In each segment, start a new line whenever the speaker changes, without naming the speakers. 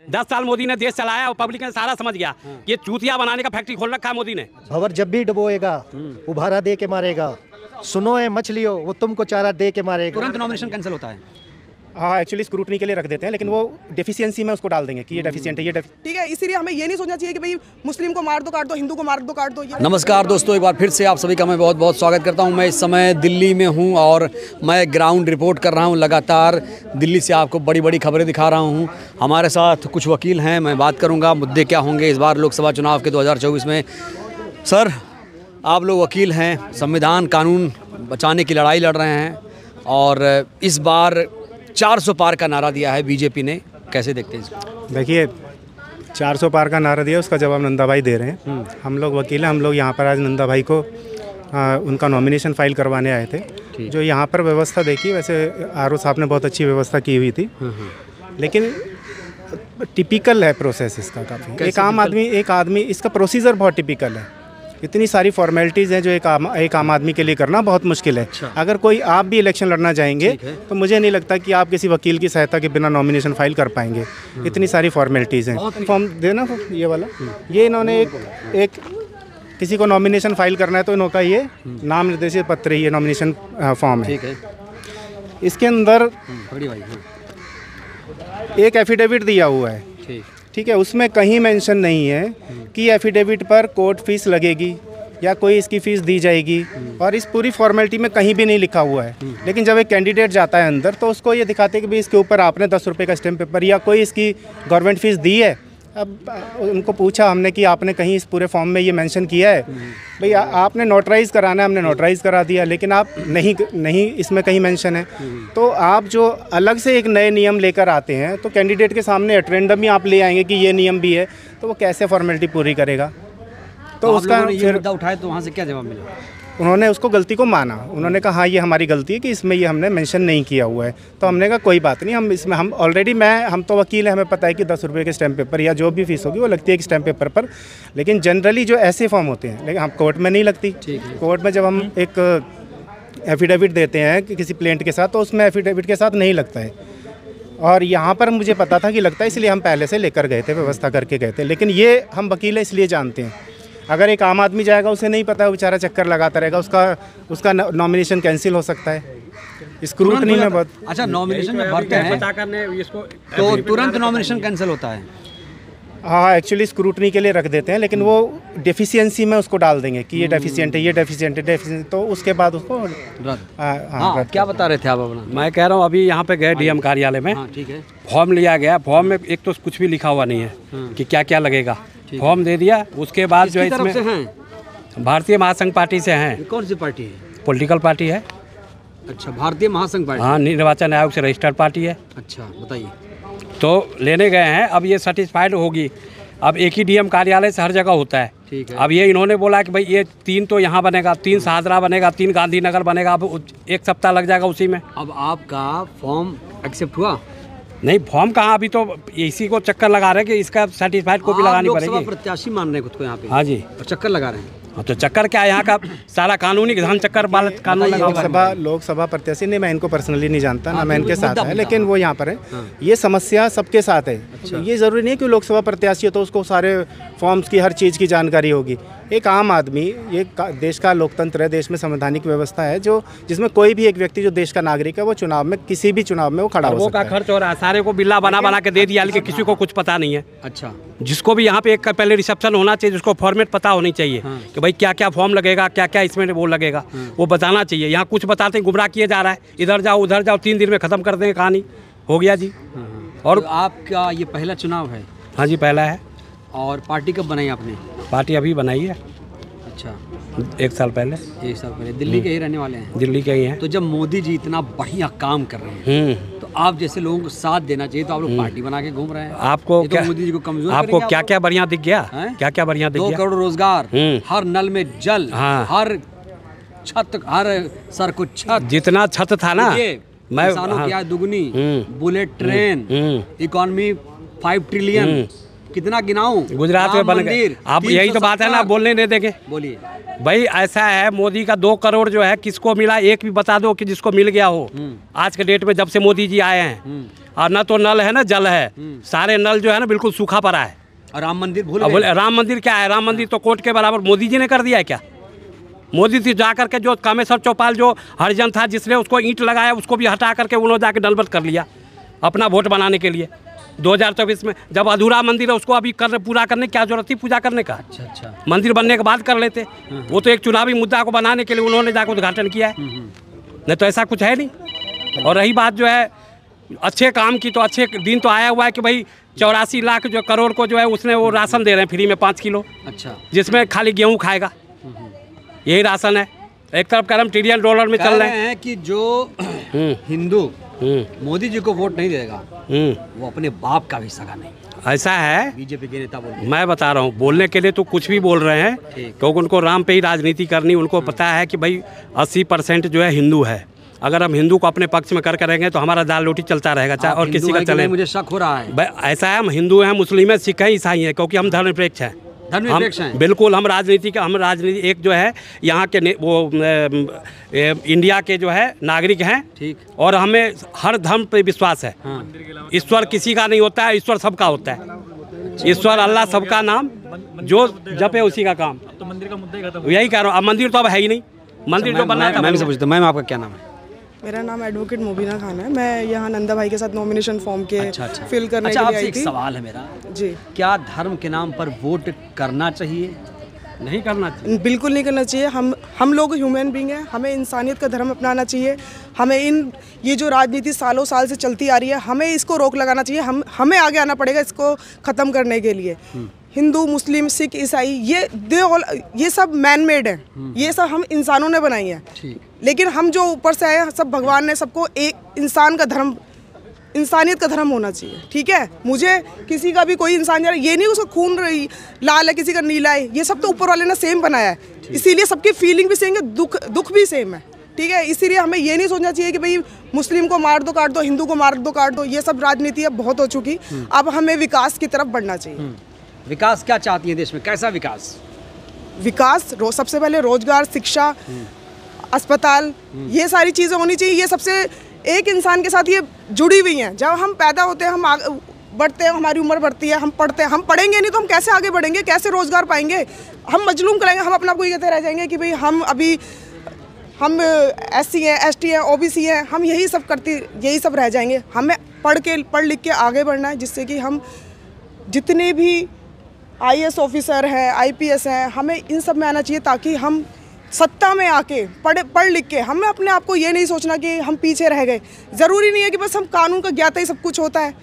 10 साल मोदी ने देश चलाया और पब्लिक ने सारा समझ गया कि ये चूतिया बनाने का फैक्ट्री खोल रखा है मोदी ने।
भंवर जब भी डुबोएगा उभारा दे के मारेगा, सुनो है मछलियों वो तुमको चारा दे के मारेगा।
तुरंत नॉमिनेशन कैंसिल होता है।
हाँ, एक्चुअली स्क्रूटनी के लिए रख देते हैं, लेकिन वो डेफिशिएंसी में उसको डाल देंगे कि ये डेफिशिएंट है, ये
ठीक है। इसीलिए हमें ये नहीं सोचना चाहिए कि भाई मुस्लिम को मार दो काट दो, हिंदू को मार दो काट दो।
नमस्कार दोस्तों, एक बार फिर से आप सभी का मैं बहुत बहुत स्वागत करता हूं। मैं इस समय दिल्ली में हूं और मैं ग्राउंड रिपोर्ट कर रहा हूं। लगातार दिल्ली से आपको बड़ी बड़ी खबरें दिखा रहा हूं। हमारे साथ कुछ वकील हैं, मैं बात करूंगा मुद्दे क्या होंगे इस बार लोकसभा चुनाव के 2024 में। सर, आप लोग वकील हैं, संविधान कानून बचाने की लड़ाई लड़ रहे हैं और इस बार 400 पार का नारा दिया है बीजेपी ने, कैसे देखते हैं इसको?
देखिए, 400 पार का नारा दिया, उसका जवाब नंदा भाई दे रहे हैं। हम लोग वकील हैं, हम लोग यहाँ पर आज नंदा भाई को उनका नॉमिनेशन फाइल करवाने आए थे। जो यहाँ पर व्यवस्था देखी, वैसे आरओ साहब ने बहुत अच्छी व्यवस्था की हुई थी, लेकिन टिपिकल है प्रोसेस इसका काफ़ी। एक आदमी इसका प्रोसीजर बहुत टिपिकल है। इतनी सारी फॉर्मेलिटीज़ हैं जो एक आम आदमी के लिए करना बहुत मुश्किल है। अच्छा। अगर कोई आप भी इलेक्शन लड़ना चाहेंगे तो मुझे नहीं लगता कि आप किसी वकील की सहायता के बिना नॉमिनेशन फाइल कर पाएंगे। इतनी सारी फॉर्मेलिटीज़ हैं। फॉर्म देना ये वाला, ये इन्होंने एक किसी को नॉमिनेशन फाइल करना है तो इनका ये नाम निर्देशित पत्र ही, ये नॉमिनेशन फॉर्म है। इसके अंदर एक एफिडेविट दिया हुआ है, ठीक है। उसमें कहीं मेंशन नहीं है कि एफिडेविट पर कोर्ट फीस लगेगी या कोई इसकी फ़ीस दी जाएगी, और इस पूरी फॉर्मेलिटी में कहीं भी नहीं लिखा हुआ है। लेकिन जब एक कैंडिडेट जाता है अंदर तो उसको ये दिखाते हैं कि भाई इसके ऊपर आपने 10 रुपये का स्टैम्प पेपर या कोई इसकी गवर्नमेंट फ़ीस दी है। अब उनको पूछा हमने कि आपने कहीं इस पूरे फॉर्म में ये मेंशन किया है? भाई आपने नोटराइज़ कराना है, हमने नोटराइज़ करा दिया, लेकिन आप नहीं इसमें कहीं मेंशन है। तो आप जो अलग से एक नए नियम लेकर आते हैं तो कैंडिडेट के सामने एट्रेंडम ही आप ले आएंगे कि ये नियम भी है, तो वो कैसे फॉर्मेलिटी पूरी करेगा? तो उसका
फिर मुद्दा उठाए तो वहाँ से क्या जवाब मिला?
उन्होंने उसको गलती को माना। उन्होंने कहा हाँ, ये हमारी गलती है कि इसमें ये हमने मेंशन नहीं किया हुआ है। तो हमने कहा कोई बात नहीं, हम इसमें हम ऑलरेडी हम तो वकील हैं, हमें पता है कि 10 रुपये के स्टैम्प पेपर या जो भी फीस होगी वो लगती है एक स्टैम्प पेपर पर। लेकिन जनरली जो ऐसे फॉर्म होते हैं, लेकिन हम कोर्ट में नहीं लगती। कोर्ट में जब हम एक एफिडेविट देते हैं कि किसी प्लेंट के साथ, तो उसमें एफिडेविट के साथ नहीं लगता है। और यहाँ पर मुझे पता था कि लगता है, इसलिए हम पहले से लेकर गए थे, व्यवस्था करके गए थे। लेकिन ये हम वकील हैं इसलिए जानते हैं। अगर एक आम आदमी जाएगा, उसे नहीं पता है, बेचारा चक्कर लगाता रहेगा, उसका नॉमिनेशन कैंसिल हो सकता है। स्क्रूटनी में बहुत।
अच्छा, नॉमिनेशन में भरते हैं तो तुरंत नॉमिनेशन कैंसिल होता है।
हाँ, एक्चुअली स्क्रूटनी के लिए रख देते हैं, लेकिन वो डेफिशिएंसी में उसको डाल देंगे कि ये डेफिशिएंट है, ये डेफिशिएंट है, डेफिशिएंट, तो उसके बाद उसको
हाँ, क्या बता रहे थे आप अपना?
मैं कह रहा हूँ अभी यहाँ पे गए डीएम कार्यालय में,
ठीक है,
फॉर्म लिया गया। फॉर्म में एक तो कुछ भी लिखा हुआ नहीं है कि क्या क्या लगेगा। फॉर्म दे दिया, उसके बाद जो है इसमें भारतीय महासंघ पार्टी से हैं।
कौन सी पार्टी है?
पॉलिटिकल पार्टी है।
अच्छा, भारतीय महासंघ पार्टी।
हाँ, निर्वाचन आयोग से रजिस्टर्ड पार्टी है।
अच्छा, बताइए।
तो लेने गए हैं, अब ये सेटिस्फाइड होगी। अब एक ही डीएम कार्यालय से हर जगह होता है।
ठीक है।
अब ये इन्होंने बोला कि भाई ये 3 तो यहाँ बनेगा, 3 शाहजरा बनेगा, 3 गांधीनगर बनेगा। अब 1 सप्ताह लग जाएगा उसी में।
अब आपका फॉर्म एक्सेप्ट हुआ?
नहीं, फॉर्म कहाँ, अभी तो इसी को चक्कर लगा रहे हैं कि इसका सर्टिफाइड कॉपी लगानी पड़ेगी।
लोकसभा प्रत्याशी मान रहे हैं खुद को यहाँ पे?
हाँ जी।
और चक्कर लगा रहे हैं?
तो चक्कर क्या है, यहाँ का सारा कानूनी विधान चक्कर वाला कानून लगा।
लोकसभा प्रत्याशी नहीं, मैं इनको पर्सनली नहीं जानता, ना मैं इनके साथ है, लेकिन वो यहाँ पर है। ये समस्या सबके साथ है। ये ज़रूरी नहीं है कि लोकसभा प्रत्याशी हो तो उसको सारे फॉर्म्स की हर चीज़ की जानकारी होगी। एक आम आदमी, ये देश का लोकतंत्र है, देश में संवैधानिक व्यवस्था है जिसमें कोई भी एक व्यक्ति जो देश का नागरिक है वो चुनाव में, किसी भी चुनाव में वो खड़ा हो सकता है।
खर्च हो रहा है, सारे को बिल्ला बना के दे दिया, लेकिन किसी को कुछ पता नहीं है।
अच्छा,
जिसको भी यहाँ पे एक पहले रिसेप्शन होना चाहिए, जिसको फॉर्मेट पता होनी चाहिए कि भाई क्या क्या फॉर्म लगेगा, क्या क्या इसमें वो लगेगा, वो बताना चाहिए। यहाँ कुछ बताते हैं, गुमराह किए जा रहा है, इधर जाओ उधर जाओ, 3 दिन में ख़त्म कर देंगे कहानी, हो गया जी।
और तो आपका ये पहला चुनाव है?
हाँ जी, पहला है।
और पार्टी कब बनाई आपने?
पार्टी अभी बनाई है।
अच्छा,
1 साल पहले।
1 साल पहले। दिल्ली के ही रहने वाले हैं?
दिल्ली के ही हैं।
तो जब मोदी जी इतना बढ़िया काम कर रहे हैं तो आप जैसे लोगों को साथ देना चाहिए, तो आप लोग पार्टी बना के घूम रहे हैं।
आपको
क्या मोदी जी को कमजोर
आपको क्या क्या बढ़िया दिख गया? क्या क्या बढ़िया दिख गया?
2 करोड़ रोजगार, हर नल में जल, हर छत, हर सर को छत,
जितना छत था ना,
मैं किसानों की आय दुगनी, बुलेट ट्रेन, इकोनॉमी 5 ट्रिलियन, कितना गिनाऊं?
गुजरात में बन गए। अब यही तो बात है ना, बोलने नहीं देंगे।
बोलिए
भाई, ऐसा है, मोदी का 2 करोड़ जो है किसको मिला, एक भी बता दो कि जिसको मिल गया हो। आज के डेट में जब से मोदी जी आए हैं, और न तो नल है ना जल है, सारे नल जो है ना बिल्कुल सूखा पड़ा है।
और राम मंदिर भूल
अब
गए।
राम मंदिर क्या है, राम मंदिर तो कोर्ट के बराबर मोदी जी ने कर दिया है क्या? मोदी जी जा करके जो कामेश्वर चौपाल जो हरिजन था जिसने उसको ईंट लगाया उसको भी हटा करके उन्होंने जाके दलबत कर लिया अपना वोट बनाने के लिए 2024 में। जब अधूरा मंदिर है उसको अभी पूरा करने की क्या जरूरत थी पूजा करने का?
अच्छा।
मंदिर बनने के बाद कर लेते। वो तो एक चुनावी मुद्दा को बनाने के लिए उन्होंने जाकर उद्घाटन किया है, नहीं तो ऐसा कुछ है नहीं। और रही बात जो है अच्छे काम की, तो अच्छे दिन तो आया हुआ है कि भाई 84 लाख जो करोड़ को जो है उसने वो राशन दे रहे हैं फ्री में 5 किलो,
अच्छा,
जिसमें खाली गेहूँ खाएगा, यही राशन है। एक तरफ $1 ट्रिलियन में चल रहे
हैं कि जो हिंदू मोदी जी को वोट नहीं देगा वो अपने बाप का भी सगा नहीं।
ऐसा है,
बीजेपी के नेता बोल,
मैं बता रहा हूँ, बोलने के लिए तो कुछ भी बोल रहे हैं क्योंकि उनको राम पे ही राजनीति करनी। उनको पता है कि भाई 80% जो है हिंदू है। अगर हम हिंदू को अपने पक्ष में कर करेंगे तो हमारा दाल रोटी चलता रहेगा, चाहे और किसी का चले।
मुझे शक हो रहा है।
ऐसा है, हम हिंदू हैं, मुस्लिम हैं, सिख हैं, ईसाई हैं, क्योंकि हम धर्मनिरपेक्ष हैं। बिल्कुल हम राजनीति एक जो है यहाँ के इंडिया के जो है नागरिक हैं, ठीक, और हमें हर धर्म पे विश्वास है। ईश्वर किसी का नहीं होता है, ईश्वर सबका होता है। ईश्वर अल्लाह सबका नाम जो जपे उसी का काम। तो मंदिर का मुद्दा ही खत्म, यही कह रहा हूँ। अब मंदिर तो अब है ही नहीं, मंदिर जो बना था।
मैम से पूछता हूं, मैम आपका क्या नाम है?
मेरा नाम एडवोकेट मुबीना खान है। मैं यहाँ नंदा भाई के साथ नॉमिनेशन फॉर्म के फिल करने के लिए आई थी।
एक सवाल है मेरा
जी,
क्या धर्म के नाम पर वोट करना चाहिए?
नहीं करना चाहिए,
बिल्कुल नहीं करना चाहिए। हम लोग ह्यूमन बीइंग हैं, हमें इंसानियत का धर्म अपनाना चाहिए। हमें ये जो राजनीति सालों साल से चलती आ रही है, हमें इसको रोक लगाना चाहिए। हमें आगे आना पड़ेगा इसको ख़त्म करने के लिए। हिंदू, मुस्लिम, सिख, ईसाई ये सब मैन मेड हैं, ये सब हम इंसानों ने बनाई है। लेकिन हम जो ऊपर से आए हैं सब भगवान ने सबको एक इंसान का धर्म, इंसानियत का धर्म होना चाहिए, ठीक है। मुझे किसी का भी कोई इंसान जा रहा है, ये नहीं उसका खून लाल है, किसी का नीला है, ये सब तो ऊपर वाले ने सेम बनाया है, इसीलिए सबकी फीलिंग भी सेम है, दुख भी सेम है, ठीक है। इसीलिए हमें ये नहीं सोचना चाहिए कि भाई मुस्लिम को मार दो काट दो, हिंदू को मार दो काट दो, ये सब राजनीति अब बहुत हो चुकी। अब हमें विकास की तरफ बढ़ना चाहिए।
विकास क्या चाहती है देश में, कैसा विकास?
विकास सबसे पहले रोजगार, शिक्षा, अस्पताल, ये सारी चीज़ें होनी चाहिए। ये सबसे एक इंसान के साथ ये जुड़ी हुई हैं। जब हम पैदा होते हैं, हम आगे बढ़ते हैं, हमारी उम्र बढ़ती है, हम पढ़ते हैं, हम पढ़ेंगे नहीं तो हम कैसे आगे बढ़ेंगे, कैसे रोजगार पाएंगे? हम मजलूम करेंगे, हम अपना आप को ये कहते रह जाएंगे कि भाई हम SC हैं, ST हैं, OBC हैं, हम यही सब रह जाएंगे। हमें पढ़ लिख के आगे बढ़ना है, जिससे कि हम जितने भी IAS ऑफिसर हैं, IPS हैं, हमें इन सब में आना चाहिए, ताकि हम सत्ता में आके पढ़ लिख के हमें अपने आप को ये नहीं सोचना कि हम पीछे रह गए। ज़रूरी नहीं है कि बस हम कानून का ज्ञाता ही सब कुछ होता है।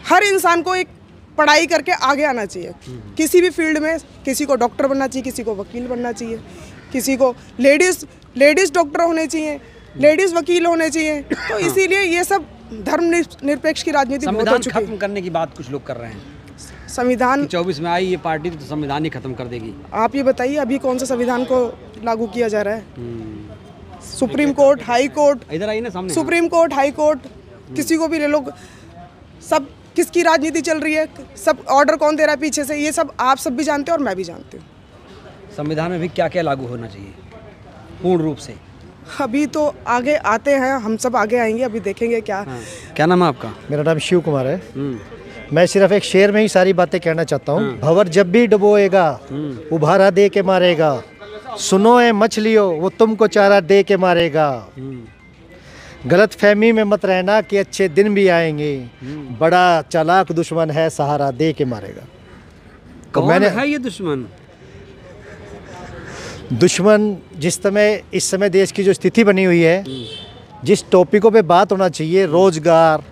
हर इंसान को एक पढ़ाई करके आगे आना चाहिए, किसी भी फील्ड में। किसी को डॉक्टर बनना चाहिए, किसी को वकील बनना चाहिए, किसी को लेडीज़ डॉक्टर होने चाहिए, लेडीज़ वकील होने चाहिए। तो इसीलिए ये सब धर्म निरपेक्ष की राजनीति बहुत हो चुकी है।
खत्म करने की बात कुछ लोग कर रहे हैं।
संविधान
24 में आई ये पार्टी तो संविधान ही खत्म कर देगी।
आप ये बताइए, अभी कौन सा संविधान को लागू किया जा रहा है? सुप्रीम कोर्ट, हाई कोर्ट,
इधर आई ना सामने,
सुप्रीम कोर्ट, हाई कोर्ट, किसी को भी ले लो, सब किसकी राजनीति चल रही है, सब ऑर्डर कौन दे रहा है पीछे से, ये सब आप सब भी जानते हैं और मैं भी जानती हूँ।
संविधान में भी क्या क्या लागू होना चाहिए पूर्ण रूप से?
अभी तो आगे आते हैं, हम सब आगे आएंगे, अभी देखेंगे क्या।
क्या नाम है आपका?
मेरा नाम शिव कुमार है। मैं सिर्फ एक शेर में ही सारी बातें कहना चाहता हूँ। भंवर जब भी डुबोएगा उभारा दे के मारेगा, सुनो ए मछलियों वो तुमको चारा दे के मारेगा। गलत फहमी में मत रहना कि अच्छे दिन भी आएंगे, बड़ा चालाक दुश्मन है सहारा दे के मारेगा।
कौन है ये दुश्मन?
दुश्मन इस समय देश की जो स्थिति बनी हुई है, जिस टॉपिकों पे बात होना चाहिए, रोजगार,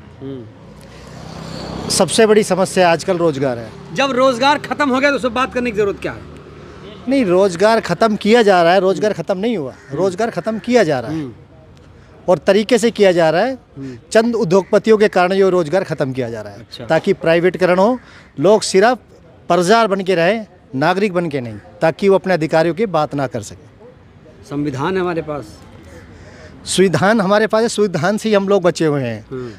सबसे बड़ी समस्या आजकल रोजगार है।
जब रोजगार खत्म हो गया तो सब बात करने की जरूरत क्या है?
नहीं, रोजगार खत्म किया जा रहा है, रोजगार खत्म नहीं हुआ, रोजगार खत्म किया जा रहा है और तरीके से किया जा रहा है। चंद उद्योगपतियों के कारण ये रोजगार खत्म किया जा रहा है। अच्छा। ताकि प्राइवेटकरण हो, लोग सिर्फ कर्जदार बन के रहें, नागरिक बन के नहीं, ताकि वो अपने अधिकारियों की बात ना कर सके।
संविधान है हमारे पास,
संविधान हमारे पास है, संविधान से ही हम लोग बचे हुए हैं।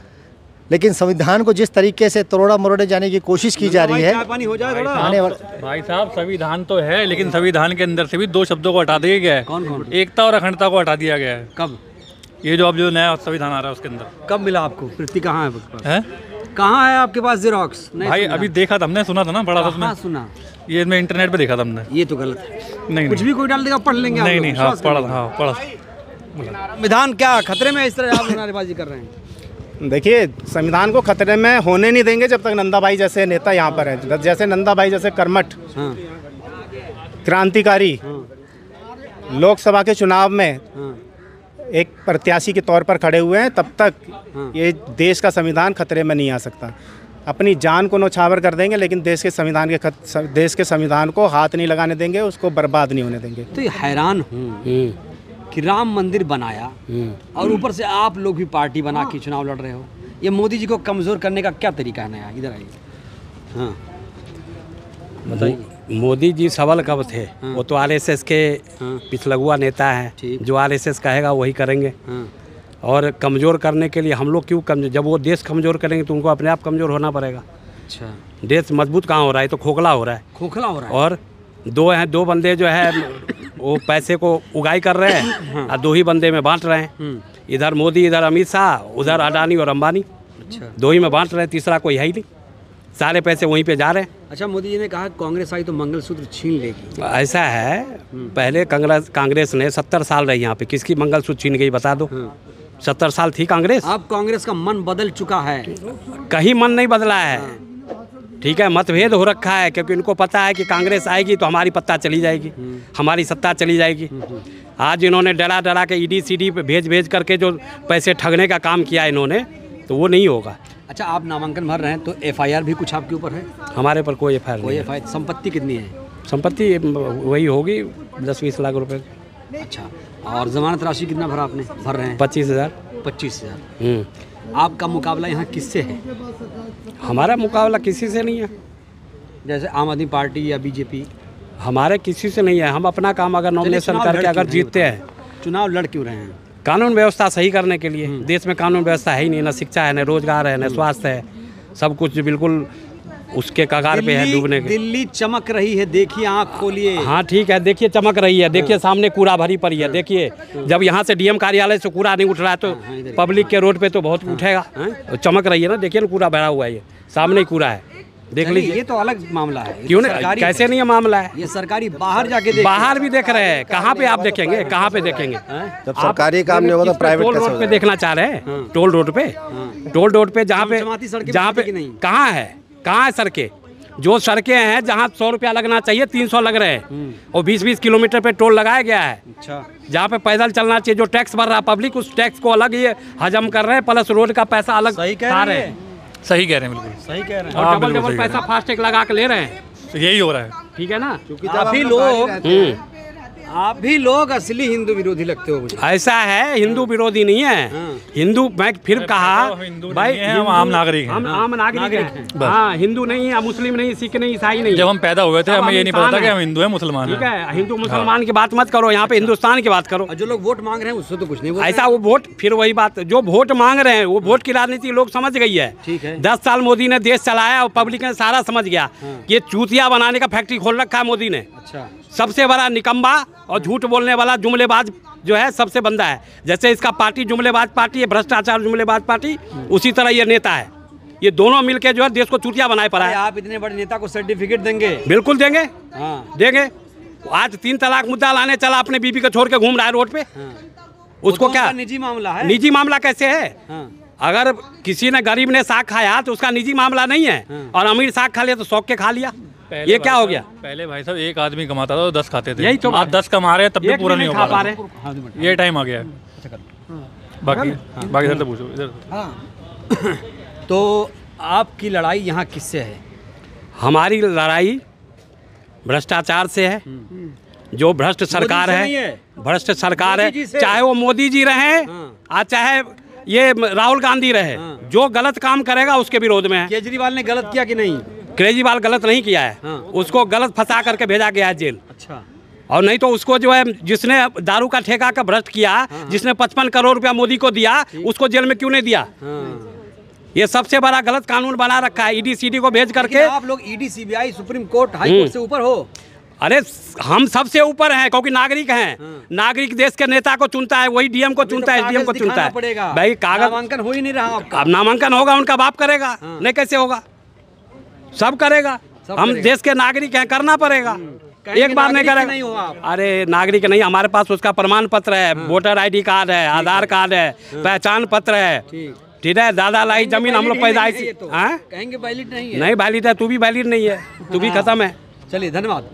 लेकिन संविधान को जिस तरीके से तोड़ा मरोड़े जाने की कोशिश की जा रही है,
पानी हो जाए थोड़ा।
भाई साहब, संविधान तो है, लेकिन संविधान के अंदर से भी 2 शब्दों को हटा दिया गया है।
कौन कौन?
एकता और अखंडता को हटा दिया गया है।
कब?
ये जो अब जो नया संविधान आ रहा है उसके अंदर।
कब मिला आपको? प्रति कहाँ है?
है
कहाँ है आपके पास जेरोक्स?
भाई अभी देखा था हमने, सुना था ना, पढ़ा था उसमें।
सुना?
ये मैं इंटरनेट पे देखा था हमने।
ये तो गलत है।
नहीं
कुछ भी कोई डाल देगा, पढ़ लेंगे।
नहीं नहीं, हाँ पढ़ा।
संविधान क्या खतरे में? इस तरह आप नारेबाजी कर रहे हैं।
देखिए, संविधान को खतरे में होने नहीं देंगे जब तक नंदा भाई जैसे नेता यहाँ पर हैं। जैसे नंदा भाई जैसे कर्मठ, क्रांतिकारी, लोकसभा के चुनाव में एक प्रत्याशी के तौर पर खड़े हुए हैं, तब तक ये देश का संविधान खतरे में नहीं आ सकता। अपनी जान को नौछावर कर देंगे, लेकिन देश के संविधान को हाथ नहीं लगाने देंगे, उसको बर्बाद नहीं होने देंगे।
तो ये हैरान हूँ कि राम मंदिर बनाया और ऊपर से आप लोग भी पार्टी बना के चुनाव लड़ रहे हो। ये मोदी जी को कमज़ोर करने का क्या तरीका है नया? इधर आइए। हाँ बताइए।
मोदी जी सबल कब थे? वो तो आरएसएस के पिछलगुआ नेता हैं, जो आरएसएस कहेगा वही करेंगे। और कमज़ोर करने के लिए हम लोग क्यों कमज़ोर? जब वो देश कमज़ोर करेंगे तो उनको अपने आप कमज़ोर होना पड़ेगा।
अच्छा,
देश मजबूत कहाँ हो रहा है? तो खोखला हो रहा है।
खोखला हो रहा है।
और दो बंदे जो है वो पैसे को उगाई कर रहे हैं और 2 ही बंदे में बांट रहे हैं। इधर मोदी, इधर अमित शाह, उधर अडानी और अंबानी। अच्छा, 2 ही में बांट रहे हैं, तीसरा कोई है ही नहीं। सारे पैसे वहीं पे जा रहे हैं।
अच्छा, मोदी जी ने कहा कांग्रेस आई तो मंगलसूत्र छीन लेगी।
ऐसा है, पहले कांग्रेस ने 70 साल रही यहाँ पे, किसकी मंगलसूत्र छीन गई बता दो। 70 साल थी कांग्रेस।
अब कांग्रेस का मन बदल चुका है।
कहीं मन नहीं बदला है, ठीक है, मतभेद हो रखा है, क्योंकि इनको पता है कि कांग्रेस आएगी तो हमारी पत्ता चली जाएगी, हमारी सत्ता चली जाएगी। आज इन्होंने डरा के ईडी सीडी पे भेज करके जो पैसे ठगने का काम किया इन्होंने, तो वो नहीं होगा।
अच्छा, आप नामांकन भर रहे हैं तो एफआईआर भी कुछ आपके ऊपर है?
हमारे पर कोई एफआईआर नहीं है।
संपत्ति कितनी है?
संपत्ति वही होगी 10-20 लाख रुपए।
अच्छा, और जमानत राशि कितना भरा आपने? भर रहे हैं
25,000।
25,000। आपका मुकाबला यहाँ किससे है?
हमारा मुकाबला किसी से नहीं है।
जैसे आम आदमी पार्टी या बीजेपी?
हमारे किसी से नहीं है। हम अपना काम अगर नॉमिनेशन करके अगर जीतते हैं।
चुनाव लड़ क्यों रहे हैं?
कानून व्यवस्था सही करने के लिए। देश में कानून व्यवस्था है ही नहीं, ना शिक्षा है, न रोजगार है, न स्वास्थ्य है, सब कुछ बिल्कुल उसके कगार पे है डूबने के।
दिल्ली चमक रही है, देखिए, आँख खोलिए।
हाँ ठीक है, देखिए चमक रही है, देखिए सामने कूड़ा भरी पड़ी है। देखिए जब यहाँ से डीएम कार्यालय से कूड़ा नहीं उठ रहा है तो पब्लिक के रोड पे तो बहुत उठेगा। चमक रही है ना, देखिए ना, कूड़ा भरा हुआ है, ये सामने ही कूड़ा है, देख लीजिए।
ये तो अलग मामला है।
क्यों नहीं? कैसे नहीं है मामला है?
ये सरकारी बाहर जाके
बाहर भी देख रहे हैं। कहाँ पे आप देखेंगे? कहाँ पे देखेंगे?
जब सरकारी काम नहीं होगा तो प्राइवेट
टोल रोड पे देखना चाह रहे हैं? टोल रोड पे जहाँ पे कहाँ है सड़कें? जो सड़कें हैं जहाँ 100 रुपया लगना चाहिए 300 लग रहे हैं, और 20-20 किलोमीटर पे टोल लगाया गया है।
अच्छा, जहाँ
पे पैदल चलना चाहिए, जो टैक्स भर रहा है पब्लिक, उस टैक्स को अलग ये हजम कर रहे हैं, प्लस रोड का पैसा अलग खा रहे हैं।
सही कह रहे हैं, बिल्कुल
सही कह रहे हैं।
और डबल पैसा फास्टैग लगा के ले रहे हैं।
तो यही हो रहा है,
ठीक है ना?
आप भी लोग असली हिंदू विरोधी लगते हो मुझे।
ऐसा है, हिंदू विरोधी नहीं है। हिंदू, मैं फिर कहा भाई,
हम आम नागरिक हैं।
हम आम नागरिक हैं। हाँ, हिंदू नहीं है, मुस्लिम नहीं, सिख नहीं, ईसाई नहीं।
जब हम पैदा हुए थे हमें ये नहीं पता था कि हम हिंदू हैं मुसलमान हैं।
ठीक है, हिंदू मुसलमान की बात मत करो, यहाँ पे हिंदुस्तान की बात करो।
जो लोग वोट मांग रहे हैं उससे तो कुछ नहीं
ऐसा। वो वोट, फिर वही बात, जो वोट मांग रहे हैं वो वोट की राजनीति लोग समझ गई है।
ठीक है,
10 साल मोदी ने देश चलाया और पब्लिक ने सारा समझ गया कि ये चूतिया बनाने का फैक्ट्री खोल रखा है मोदी ने।
अच्छा,
सबसे बड़ा निकम्बा और झूठ बोलने वाला जुमलेबाज जो है सबसे बंदा है। जैसे इसका पार्टी जुमलेबाज पार्टी है, भ्रष्टाचार जुमलेबाज पार्टी, उसी तरह ये नेता है। ये दोनों मिलके जो है देश को चूतिया बनाए पड़ा है।
आप इतने बड़े नेता को सर्टिफिकेट देंगे?
बिल्कुल देंगे।
हाँ,
देंगे। आज 3 तलाक मुद्दा लाने चला, अपने बीबी को छोड़ के घूम रहा है रोड पे। उसको क्या
निजी मामला है?
निजी मामला कैसे है? अगर किसी ने, गरीब ने साग खाया तो उसका निजी मामला नहीं है, और अमीर साग खा लिया तो शौक के खा लिया। ये क्या हो गया?
पहले भाई साहब एक आदमी कमाता था तो 10 खाते थे।
यही तो
आप 10 कमा रहे हैं तब भी पूरा नहीं हो पा रहा। ये टाइम आ गया है। बाकी इधर से पूछो, इधर।
तो आपकी लड़ाई यहाँ किससे है?
हमारी लड़ाई भ्रष्टाचार से है। जो भ्रष्ट सरकार है, भ्रष्ट सरकार है, चाहे वो मोदी जी रहे और चाहे ये राहुल गांधी रहे, जो गलत काम करेगा उसके विरोध में है।
केजरीवाल ने गलत किया कि नहीं?
केजरीवाल गलत नहीं किया है। उसको गलत फंसा करके भेजा गया है जेल।
अच्छा,
और नहीं तो उसको जो है, जिसने दारू का ठेका का भ्रष्ट किया, जिसने 55 करोड़ रुपया मोदी को दिया, उसको जेल में क्यों नहीं दिया? ये सबसे बड़ा गलत कानून बना रखा है, ईडी सीडी को भेज करके।
आप लोग ED, CBI, supreme court, high court से ऊपर हो।
अरे हम सबसे ऊपर हैं क्योंकि नागरिक हैं। नागरिक देश के नेता को चुनता है, वही डीएम को चुनता है, एसडीएम को चुनता है। भाई कागज
नामांकन हो ही नहीं रहा आपका।
अब नामांकन होगा, उनका बाप करेगा, नहीं कैसे होगा? सब करेगा। हम देश के नागरिक हैं, करना पड़ेगा। एक बार नहीं करेगा।
नहीं हो आप।
अरे नागरिक नहीं, हमारे पास उसका प्रमाण पत्र है, वोटर आईडी कार्ड है, आधार कार्ड है, पहचान पत्र है, ठीक है। दादा लाई जमीन हम लोग पैदाइश
कहेंगे वैलिड नहीं है।
नहीं वैलिड है, तू भी वैलिड नहीं है, तू भी खत्म है।
चलिए धन्यवाद।